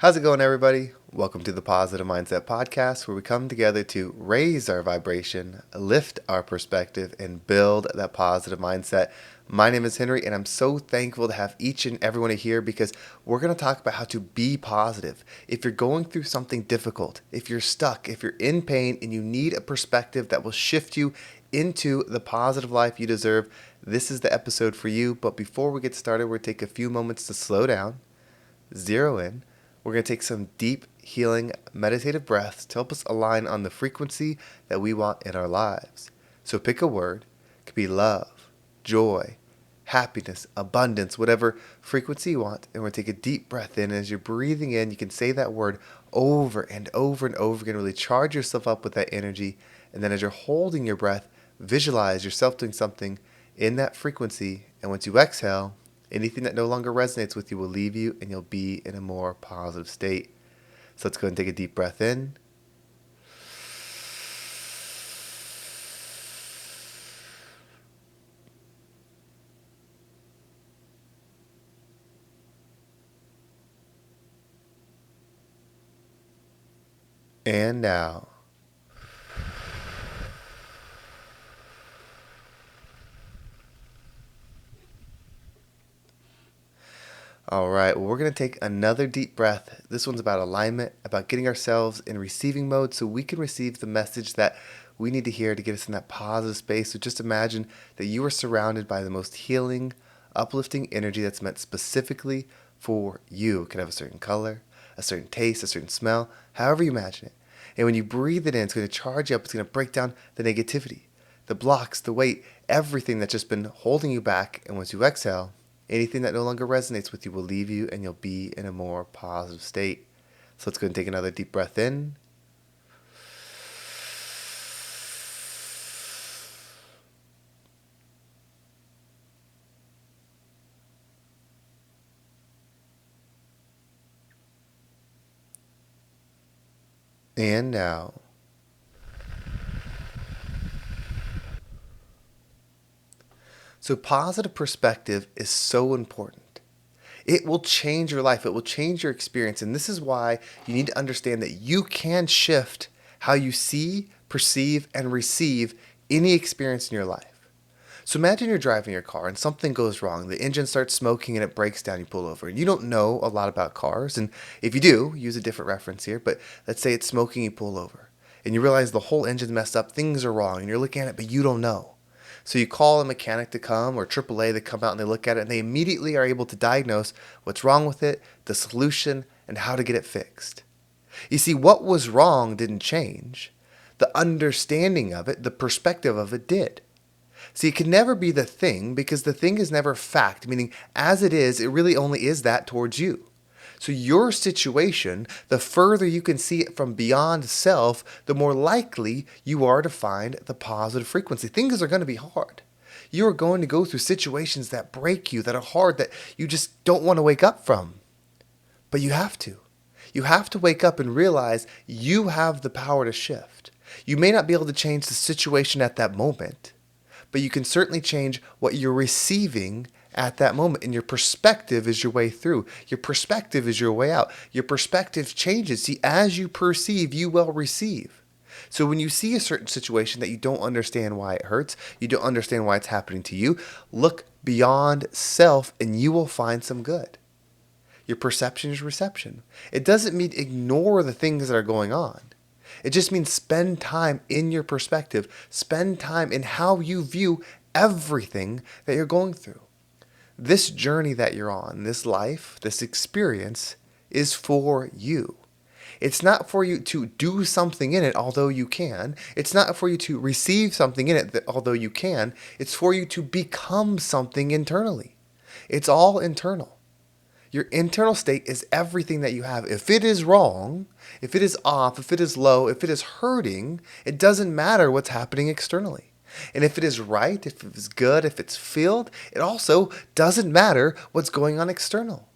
How's it going, everybody? Welcome to the Positive Mindset Podcast, where we come together to raise our vibration, lift our perspective, and build that positive mindset. My name is Henry, and I'm so thankful to have each and every one of you here because we're going to talk about how to be positive. If you're going through something difficult, if you're stuck, if you're in pain, and you need a perspective that will shift you into the positive life you deserve, this is the episode for you. But before we get started, we're going to take a few moments to slow down, zero in. We're going to take some deep, healing, meditative breaths to help us align on the frequency that we want in our lives. So pick a word. It could be love, joy, happiness, abundance, whatever frequency you want. And we're going to take a deep breath in. And as you're breathing in, you can say that word over and over and over again. Really charge yourself up with that energy. And then as you're holding your breath, visualize yourself doing something in that frequency. And once you exhale, anything that no longer resonates with you will leave you, and you'll be in a more positive state. So let's go and take a deep breath in. And now. All right, well, we're going to take another deep breath. This one's about alignment, about getting ourselves in receiving mode so we can receive the message that we need to hear to get us in that positive space. So just imagine that you are surrounded by the most healing, uplifting energy that's meant specifically for you. It can have a certain color, a certain taste, a certain smell, however you imagine it. And when you breathe it in, it's going to charge you up. It's going to break down the negativity, the blocks, the weight, everything that's just been holding you back. And once you exhale, anything that no longer resonates with you will leave you, and you'll be in a more positive state. So let's go and take another deep breath in. And now. So positive perspective is so important. It will change your life. It will change your experience. And this is why you need to understand that you can shift how you see, perceive, and receive any experience in your life. So imagine you're driving your car and something goes wrong. The engine starts smoking and it breaks down. You pull over and you don't know a lot about cars. And if you do, use a different reference here. But let's say it's smoking, you pull over and you realize the whole engine's messed up. Things are wrong and you're looking at it, but you don't know. So you call a mechanic to come, or AAA, they come out and they look at it and they immediately are able to diagnose what's wrong with it, the solution, and how to get it fixed. You see, what was wrong didn't change. The understanding of it, the perspective of it did. See, it can never be the thing because the thing is never fact, meaning as it is, it really only is that towards you. So your situation, the further you can see it from beyond self, the more likely you are to find the positive frequency. Things are going to be hard. You are going to go through situations that break you, that are hard, that you just don't want to wake up from. But you have to. You have to wake up and realize you have the power to shift. You may not be able to change the situation at that moment, but you can certainly change what you're receiving at that moment. And your perspective is your way through. Your perspective is your way out. Your perspective changes. See, as you perceive, you will receive. So when you see a certain situation that you don't understand why it hurts, you don't understand why it's happening to you, look beyond self and you will find some good. Your perception is reception. It doesn't mean ignore the things that are going on. It just means spend time in your perspective. Spend time in how you view everything that you're going through. This journey that you're on, this life, this experience is for you. It's not for you to do something in it, although you can. It's not for you to receive something in it, although you can. It's for you to become something internally. It's all internal. Your internal state is everything that you have. If it is wrong, if it is off, if it is low, if it is hurting, it doesn't matter what's happening externally. And if it is right, if it's good, if it's filled, it also doesn't matter what's going on external.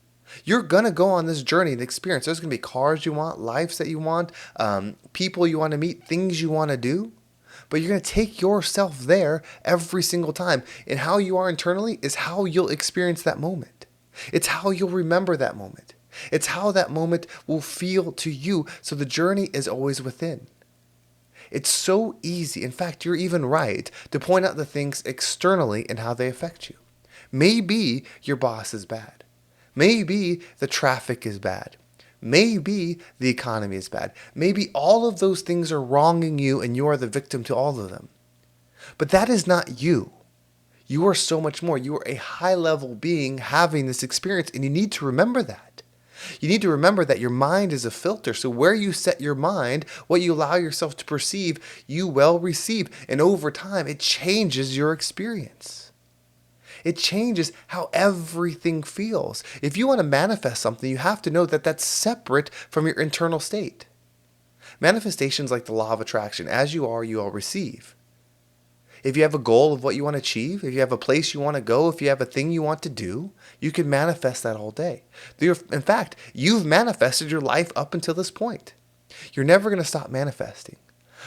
You're going to go on this journey and experience. There's going to be cars you want, lives that you want, people you want to meet, things you want to do. But you're going to take yourself there every single time. And how you are internally is how you'll experience that moment. It's how you'll remember that moment. It's how that moment will feel to you. So the journey is always within. It's so easy. In fact, you're even right to point out the things externally and how they affect you. Maybe your boss is bad. Maybe the traffic is bad. Maybe the economy is bad. Maybe all of those things are wronging you and you are the victim to all of them. But that is not you. You are so much more. You are a high level being having this experience, and you need to remember that. You need to remember that your mind is a filter. So where you set your mind, what you allow yourself to perceive, you will receive. And over time, it changes your experience. It changes how everything feels. If you want to manifest something, you have to know that that's separate from your internal state. Manifestations like the law of attraction. As you are, you will receive. If you have a goal of what you want to achieve, if you have a place you want to go, if you have a thing you want to do, you can manifest that all day. In fact, you've manifested your life up until this point. You're never going to stop manifesting.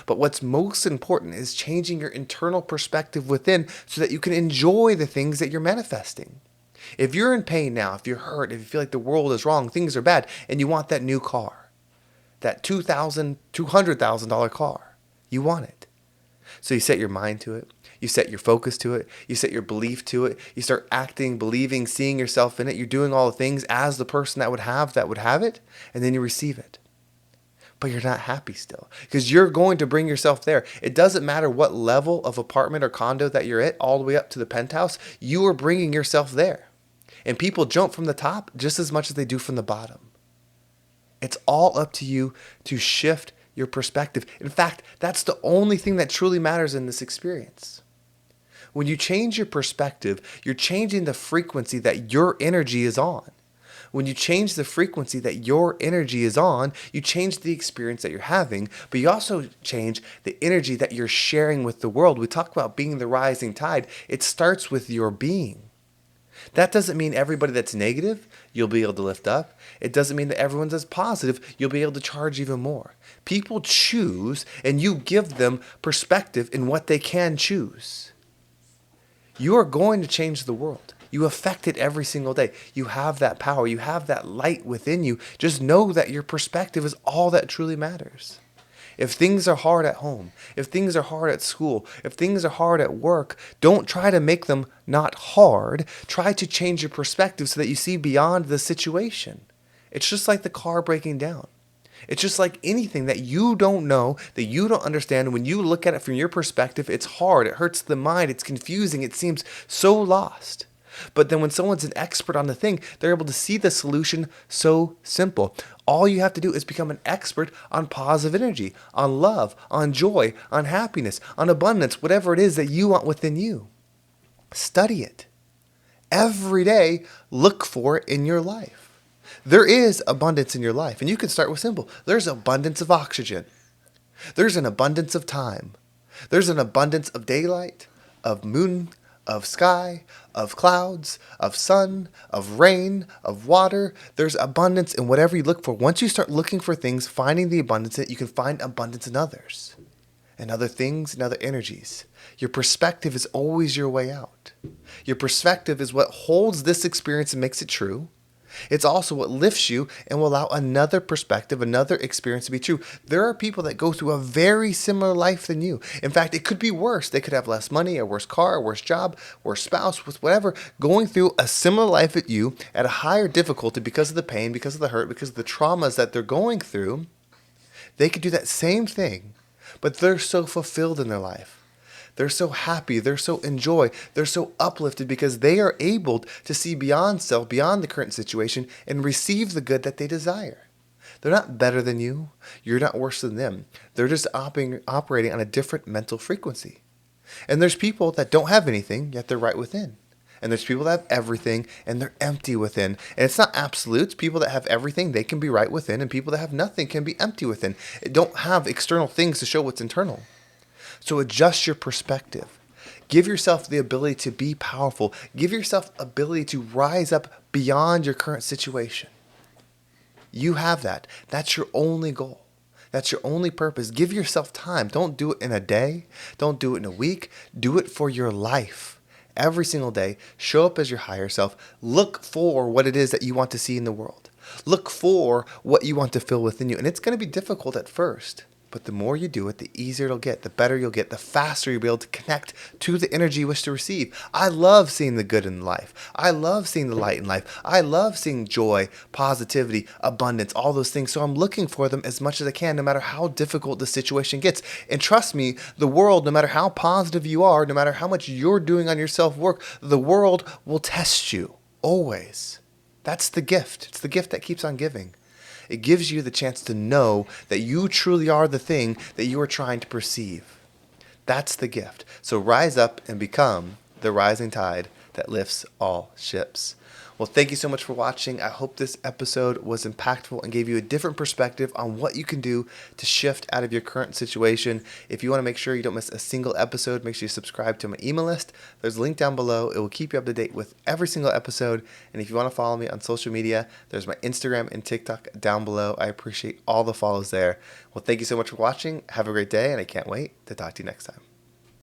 But what's most important is changing your internal perspective within so that you can enjoy the things that you're manifesting. If you're in pain now, if you're hurt, if you feel like the world is wrong, things are bad, and you want that new car, that $200,000 car, you want it. So you set your mind to it, you set your focus to it, you set your belief to it, you start acting, believing, seeing yourself in it, you're doing all the things as the person that would have it, and then you receive it. But you're not happy still because you're going to bring yourself there. It doesn't matter what level of apartment or condo that you're at, all the way up to the penthouse, you are bringing yourself there. And people jump from the top just as much as they do from the bottom. It's all up to you to shift your perspective. In fact, that's the only thing that truly matters in this experience. When you change your perspective, you're changing the frequency that your energy is on. When you change the frequency that your energy is on, you change the experience that you're having, but you also change the energy that you're sharing with the world. We talk about being the rising tide. It starts with your being. That doesn't mean everybody that's negative, you'll be able to lift up. It doesn't mean that everyone that's positive, you'll be able to charge even more. People choose, and you give them perspective in what they can choose. You are going to change the world. You affect it every single day. You have that power. You have that light within you. Just know that your perspective is all that truly matters. If things are hard at home, if things are hard at school, if things are hard at work, don't try to make them not hard. Try to change your perspective so that you see beyond the situation. It's just like the car breaking down. It's just like anything that you don't know, that you don't understand. When you look at it from your perspective, it's hard. It hurts the mind. It's confusing. It seems so lost. But then when someone's an expert on the thing, they're able to see the solution so simple. All you have to do is become an expert on positive energy, on love, on joy, on happiness, on abundance, whatever it is that you want within you. Study it. Every day, look for it in your life. There is abundance in your life, and you can start with simple. There's abundance of oxygen. There's an abundance of time. There's an abundance of daylight, of moon, of sky, of clouds, of sun, of rain, of water. There's abundance in whatever you look for. Once you start looking for things, finding the abundance in it, you can find abundance in others, and other things, and other energies. Your perspective is always your way out. Your perspective is what holds this experience and makes it true. It's also what lifts you and will allow another perspective, another experience to be true. There are people that go through a very similar life than you. In fact, it could be worse. They could have less money, a worse car, a worse job, worse spouse, whatever, going through a similar life at you at a higher difficulty because of the pain, because of the hurt, because of the traumas that they're going through. They could do that same thing, but they're so fulfilled in their life. They're so happy, they're so enjoy, they're so uplifted because they are able to see beyond self, beyond the current situation, and receive the good that they desire. They're not better than you. You're not worse than them. They're just operating on a different mental frequency. And there's people that don't have anything, yet they're right within. And there's people that have everything, and they're empty within. And it's not absolutes. People that have everything, they can be right within, and people that have nothing can be empty within. They don't have external things to show what's internal. So adjust your perspective. Give yourself the ability to be powerful. Give yourself the ability to rise up beyond your current situation. You have that. That's your only goal. That's your only purpose. Give yourself time. Don't do it in a day. Don't do it in a week. Do it for your life. Every single day, show up as your higher self. Look for what it is that you want to see in the world. Look for what you want to feel within you. And it's going to be difficult at first. But the more you do it, the easier it'll get, the better you'll get, the faster you'll be able to connect to the energy you wish to receive. I love seeing the good in life. I love seeing the light in life. I love seeing joy, positivity, abundance, all those things. So I'm looking for them as much as I can, no matter how difficult the situation gets. And trust me, the world, no matter how positive you are, no matter how much you're doing on your self-work, the world will test you, always. That's the gift. It's the gift that keeps on giving. It gives you the chance to know that you truly are the thing that you are trying to perceive. That's the gift. So rise up and become the rising tide that lifts all ships. Well, thank you so much for watching. I hope this episode was impactful and gave you a different perspective on what you can do to shift out of your current situation. If you want to make sure you don't miss a single episode, make sure you subscribe to my email list. There's a link down below. It will keep you up to date with every single episode. And if you want to follow me on social media, there's my Instagram and TikTok down below. I appreciate all the follows there. Well, thank you so much for watching. Have a great day, and I can't wait to talk to you next time.